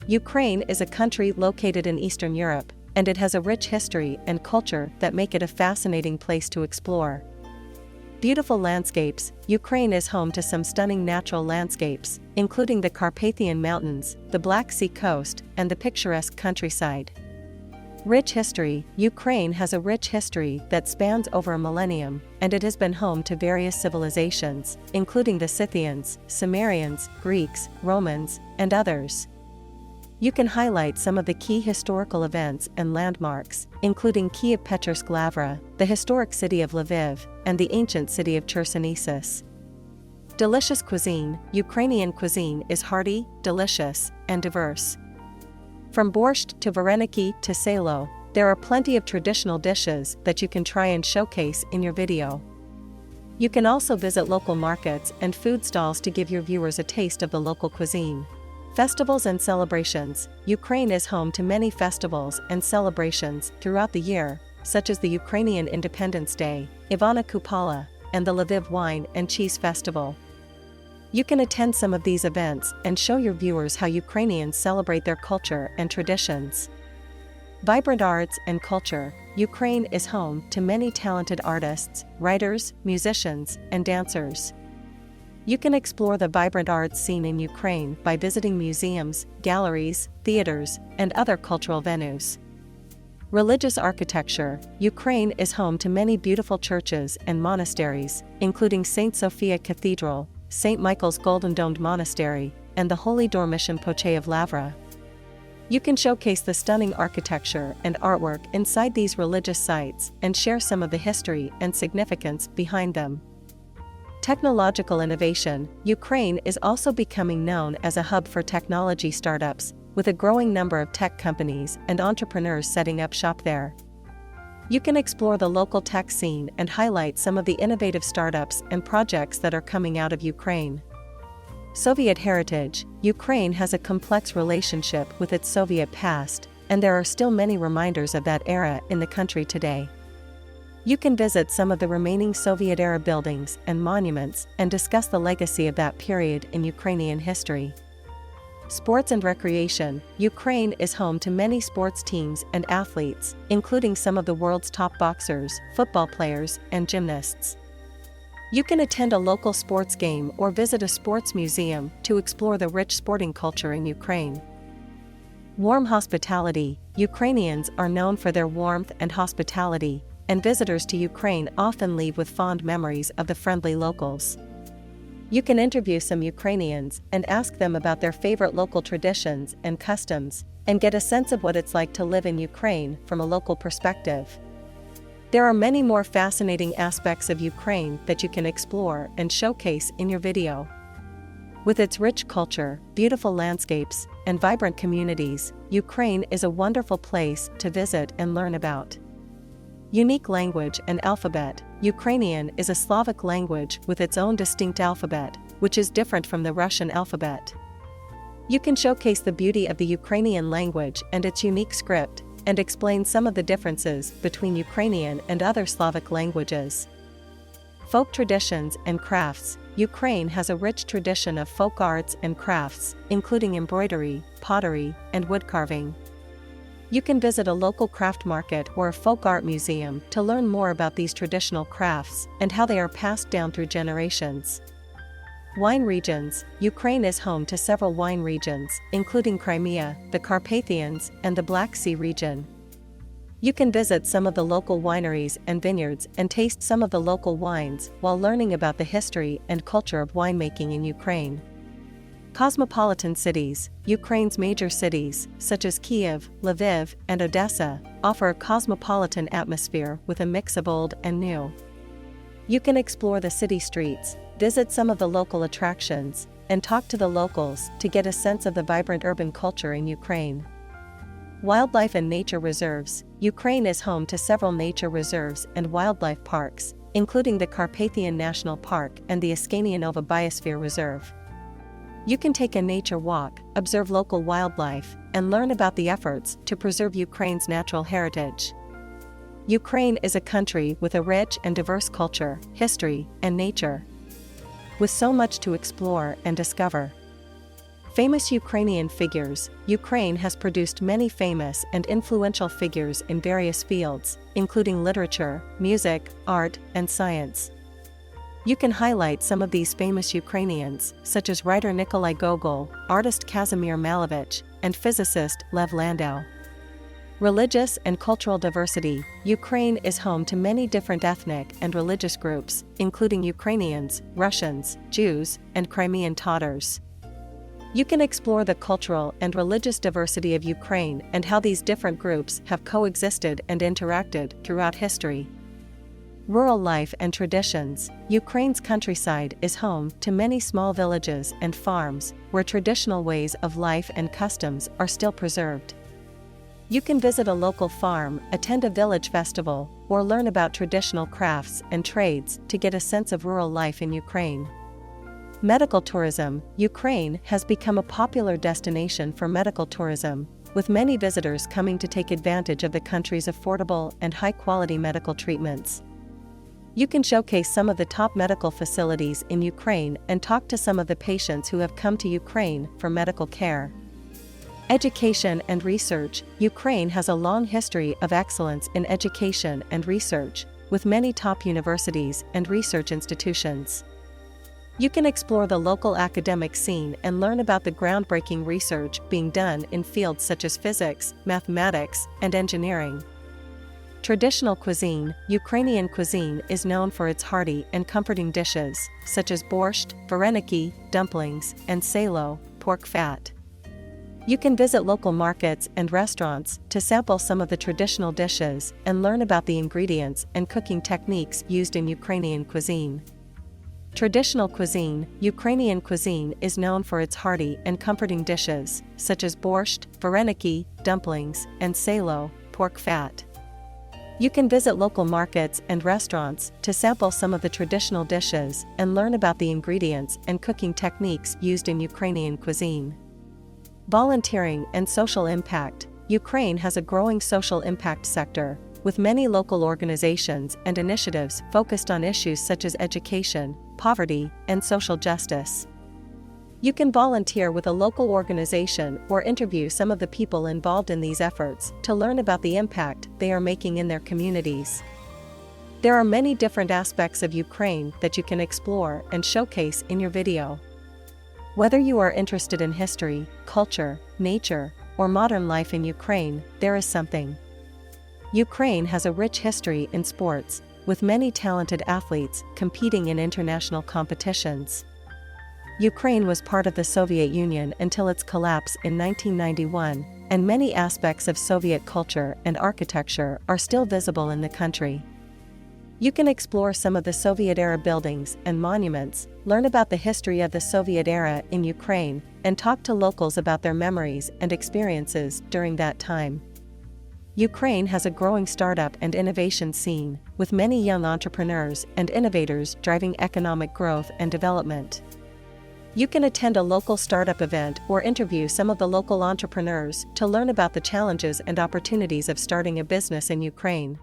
Ukraine is a country located in Eastern Europe, and it has a rich history and culture that make it a fascinating place to explore. Beautiful landscapes. Ukraine is home to some stunning natural landscapes, including the Carpathian Mountains, the Black Sea coast, and the picturesque countryside. Rich history. Ukraine has a rich history that spans over a millennium, and it has been home to various civilizations, including the Scythians, Sumerians, Greeks, Romans, and others. You can highlight some of the key historical events and landmarks, including Kyiv, Lavra, the historic city of Lviv, and the ancient city of Chersonesus. Delicious cuisine. Ukrainian cuisine is hearty, delicious, and diverse. From borscht to vareniki to salo, there are plenty of traditional dishes that you can try and showcase in your video. You can also visit local markets and food stalls to give your viewers a taste of the local cuisine. Festivals and celebrations. Ukraine is home to many festivals and celebrations throughout the year, such as the Ukrainian Independence Day, Ivana Kupala, and the Lviv Wine and Cheese Festival. You can attend some of these events and show your viewers how Ukrainians celebrate their culture and traditions. Vibrant arts and culture. Ukraine is home to many talented artists, writers, musicians, and dancers. You can explore the vibrant arts scene in Ukraine by visiting museums, galleries, theaters, and other cultural venues. Religious architecture. Ukraine is home to many beautiful churches and monasteries, including St. Sophia Cathedral, St. Michael's Golden Domed Monastery, and the Holy Dormition Poche of Lavra. You can showcase the stunning architecture and artwork inside these religious sites and share some of the history and significance behind them. Technological innovation. Ukraine is also becoming known as a hub for technology startups, with a growing number of tech companies and entrepreneurs setting up shop there. You can explore the local tech scene and highlight some of the innovative startups and projects that are coming out of Ukraine. Soviet heritage. Ukraine has a complex relationship with its Soviet past, and there are still many reminders of that era in the country today. You can visit some of the remaining Soviet-era buildings and monuments and discuss the legacy of that period in Ukrainian history. Sports and recreation. Ukraine is home to many sports teams and athletes, including some of the world's top boxers, football players, and gymnasts. You can attend a local sports game or visit a sports museum to explore the rich sporting culture in Ukraine. Warm hospitality. Ukrainians are known for their warmth and hospitality, and visitors to Ukraine often leave with fond memories of the friendly locals. You can interview some Ukrainians and ask them about their favorite local traditions and customs, and get a sense of what it's like to live in Ukraine from a local perspective. There are many more fascinating aspects of Ukraine that you can explore and showcase in your video. With its rich culture, beautiful landscapes, and vibrant communities, Ukraine is a wonderful place to visit and learn about. Unique language and alphabet. Ukrainian is a Slavic language with its own distinct alphabet, which is different from the Russian alphabet. You can showcase the beauty of the Ukrainian language and its unique script, and explain some of the differences between Ukrainian and other Slavic languages. Folk traditions and crafts. Ukraine has a rich tradition of folk arts and crafts, including embroidery, pottery, and woodcarving. You can visit a local craft market or a folk art museum to learn more about these traditional crafts and how they are passed down through generations. Wine regions. Ukraine is home to several wine regions, including Crimea, the Carpathians, and the Black Sea region. You can visit some of the local wineries and vineyards and taste some of the local wines while learning about the history and culture of winemaking in Ukraine. Cosmopolitan cities. Ukraine's major cities, such as Kyiv, Lviv, and Odessa, offer a cosmopolitan atmosphere with a mix of old and new. You can explore the city streets, visit some of the local attractions, and talk to the locals to get a sense of the vibrant urban culture in Ukraine. Wildlife and nature reserves. Ukraine is home to several nature reserves and wildlife parks, including the Carpathian National Park and the Askanianova Biosphere Reserve. You can take a nature walk, observe local wildlife, and learn about the efforts to preserve Ukraine's natural heritage. Ukraine is a country with a rich and diverse culture, history, and nature. With so much to explore and discover. Famous Ukrainian figures. Ukraine has produced many famous and influential figures in various fields, including literature, music, art, and science. You can highlight some of these famous Ukrainians, such as writer Nikolai Gogol, artist Kazimir Malevich, and physicist Lev Landau. Religious and cultural diversity. Ukraine is home to many different ethnic and religious groups, including Ukrainians, Russians, Jews, and Crimean Tatars. You can explore the cultural and religious diversity of Ukraine and how these different groups have coexisted and interacted throughout history. Rural life and traditions. Ukraine's countryside is home to many small villages and farms where traditional ways of life and customs are still preserved. You can visit a local farm, attend a village festival, or learn about traditional crafts and trades to get a sense of rural life in Ukraine. Medical tourism. Ukraine has become a popular destination for medical tourism, with many visitors coming to take advantage of the country's affordable and high-quality medical treatments. You can showcase some of the top medical facilities in Ukraine and talk to some of the patients who have come to Ukraine for medical care. Education and research. Ukraine has a long history of excellence in education and research, with many top universities and research institutions. You can explore the local academic scene and learn about the groundbreaking research being done in fields such as physics, mathematics, and engineering. Traditional cuisine. Ukrainian cuisine is known for its hearty and comforting dishes, such as borscht, vareniki, dumplings, and salo, pork fat. You can visit local markets and restaurants to sample some of the traditional dishes and learn about the ingredients and cooking techniques used in Ukrainian cuisine. Traditional cuisine. Ukrainian cuisine is known for its hearty and comforting dishes, such as borscht, vareniki, dumplings, and salo, pork fat. You can visit local markets and restaurants to sample some of the traditional dishes and learn about the ingredients and cooking techniques used in Ukrainian cuisine. Volunteering and social impact. Ukraine has a growing social impact sector, with many local organizations and initiatives focused on issues such as education, poverty, and social justice. You can volunteer with a local organization or interview some of the people involved in these efforts to learn about the impact they are making in their communities. There are many different aspects of Ukraine that you can explore and showcase in your video. Whether you are interested in history, culture, nature, or modern life in Ukraine, there is something. Ukraine has a rich history in sports, with many talented athletes competing in international competitions. Ukraine was part of the Soviet Union until its collapse in 1991, and many aspects of Soviet culture and architecture are still visible in the country. You can explore some of the Soviet-era buildings and monuments, learn about the history of the Soviet era in Ukraine, and talk to locals about their memories and experiences during that time. Ukraine has a growing startup and innovation scene, with many young entrepreneurs and innovators driving economic growth and development. You can attend a local startup event or interview some of the local entrepreneurs to learn about the challenges and opportunities of starting a business in Ukraine.